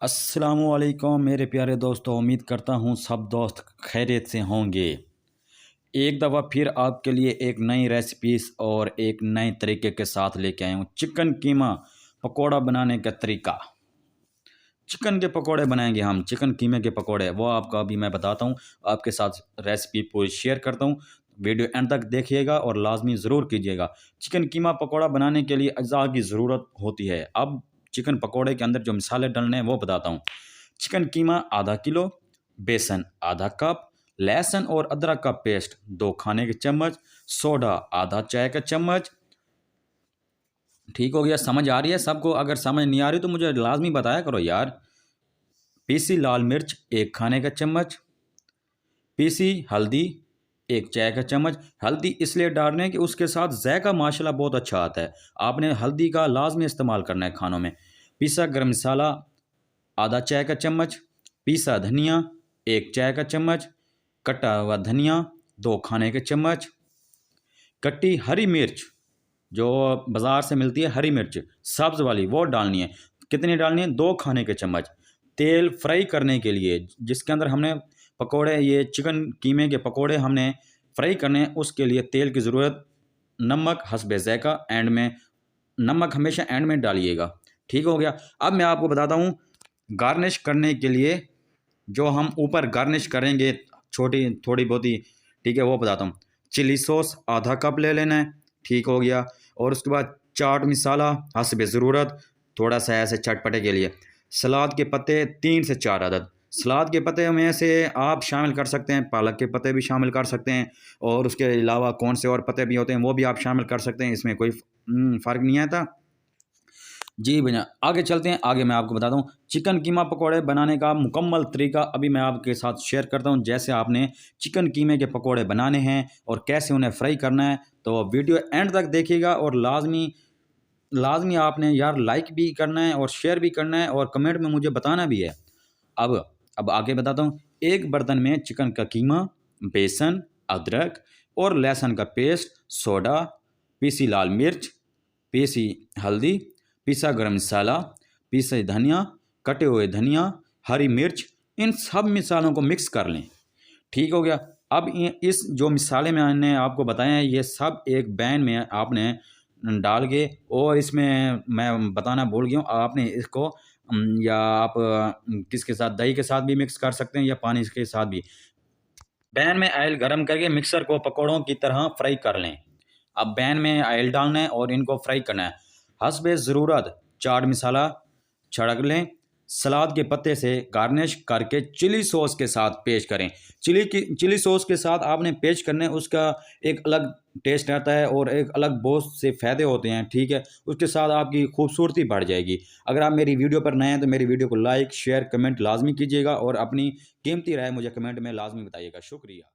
अस्सलाम वालेकुम मेरे प्यारे दोस्तों, उम्मीद करता हूँ सब दोस्त खैरियत से होंगे। एक दफ़ा फिर आपके लिए एक नई रेसिपीज़ और एक नए तरीके के साथ लेके आया हूँ। चिकन कीमा पकोड़ा बनाने का तरीका। चिकन के पकोड़े बनाएंगे हम, चिकन कीमे के पकोड़े, वो आपको अभी मैं बताता हूँ। आपके साथ रेसिपी पूरी शेयर करता हूँ। वीडियो एंड तक देखिएगा और लाजमी ज़रूर कीजिएगा। चिकन कीमा पकोड़ा बनाने के लिए अज्जा की ज़रूरत होती है। अब चिकन पकोड़े के अंदर जो मसाले डालने हैं वो बताता हूँ। चिकन कीमा आधा किलो, बेसन आधा कप, लहसुन और अदरक का पेस्ट 2 खाने के चम्मच, सोडा आधा चाय का चम्मच। ठीक हो गया? समझ आ रही है सबको? अगर समझ नहीं आ रही तो मुझे लाजमी बताया करो यार। पीसी लाल मिर्च 1 खाने का चम्मच, पीसी हल्दी 1 चाय का चम्मच। हल्दी इसलिए डालने हैं कि उसके साथ जायका माशाल्लाह बहुत अच्छा आता है। आपने हल्दी का लाजमी इस्तेमाल करना है खानों में। पीसा गरम मसाला आधा चाय का चम्मच, पीसा धनिया 1 चाय का चम्मच, कटा हुआ धनिया 2 खाने के चम्मच, कटी हरी मिर्च जो बाज़ार से मिलती है हरी मिर्च सब्ज़ वाली वो डालनी है। कितनी डालनी है? 2 खाने के चम्मच। तेल फ्राई करने के लिए जिसके अंदर हमने पकोड़े, ये चिकन कीमे के पकोड़े हमने फ्राई करने हैं, उसके लिए तेल की ज़रूरत। नमक हस्बे ज़ायका, एंड में नमक हमेशा एंड में डालिएगा। ठीक हो गया? अब मैं आपको बताता हूँ गार्निश करने के लिए जो हम ऊपर गार्निश करेंगे छोटी थोड़ी बहुत ही, ठीक है, वो बताता हूँ। चिली सॉस आधा कप ले लेना है। ठीक हो गया? और उसके बाद चाट मसाला हस्बे ज़रूरत, थोड़ा सा ऐसे चटपटे के लिए। सलाद के पत्ते 3 से 4 अदद। सलाद के पत्ते में से आप शामिल कर सकते हैं, पालक के पत्ते भी शामिल कर सकते हैं, और उसके अलावा कौन से और पत्ते भी होते हैं वो भी आप शामिल कर सकते हैं। इसमें कोई फ़र्क नहीं आता। जी भैया, आगे चलते हैं। आगे मैं आपको बताता हूँ चिकन कीमा पकोड़े बनाने का मुकम्मल तरीका अभी मैं आपके साथ शेयर करता हूँ। जैसे आपने चिकन कीमे के पकोड़े बनाने हैं और कैसे उन्हें फ्राई करना है, तो वीडियो एंड तक देखिएगा। और लाजमी लाजमी आपने यार लाइक भी करना है और शेयर भी करना है और कमेंट में मुझे बताना भी है। अब आगे बताता हूँ। एक बर्तन में चिकन का कीमा, बेसन, अदरक और लहसुन का पेस्ट, सोडा, पीसी लाल मिर्च, पीसी हल्दी, पीसा गरम मसाला, पीसा धनिया, कटे हुए धनिया, हरी मिर्च, इन सब मिसालों को मिक्स कर लें। ठीक हो गया? अब इस जो मिसाले मैंने आपको बताए हैं ये सब एक पैन में आपने डाल के, और इसमें मैं बताना भूल गया हूँ, आपने इसको या आप किसके साथ, दही के साथ भी मिक्स कर सकते हैं या पानी के साथ भी। पैन में ऑयल गरम करके मिक्सर को पकौड़ों की तरह फ्राई कर लें। अब पैन में ऑयल डालना है और इनको फ्राई करना है। हस्बे ज़रूरत चाट मसाला छिड़क लें। सलाद के पत्ते से गार्निश करके चिली सॉस के साथ पेश करें। चिली सॉस के साथ आपने पेश करने, उसका एक अलग टेस्ट आता है और एक अलग बहुत से फ़ायदे होते हैं। ठीक है? उसके साथ आपकी खूबसूरती बढ़ जाएगी। अगर आप मेरी वीडियो पर नए हैं तो मेरी वीडियो को लाइक शेयर कमेंट लाजमी कीजिएगा और अपनी कीमती राय मुझे कमेंट में लाजमी बताइएगा। शुक्रिया।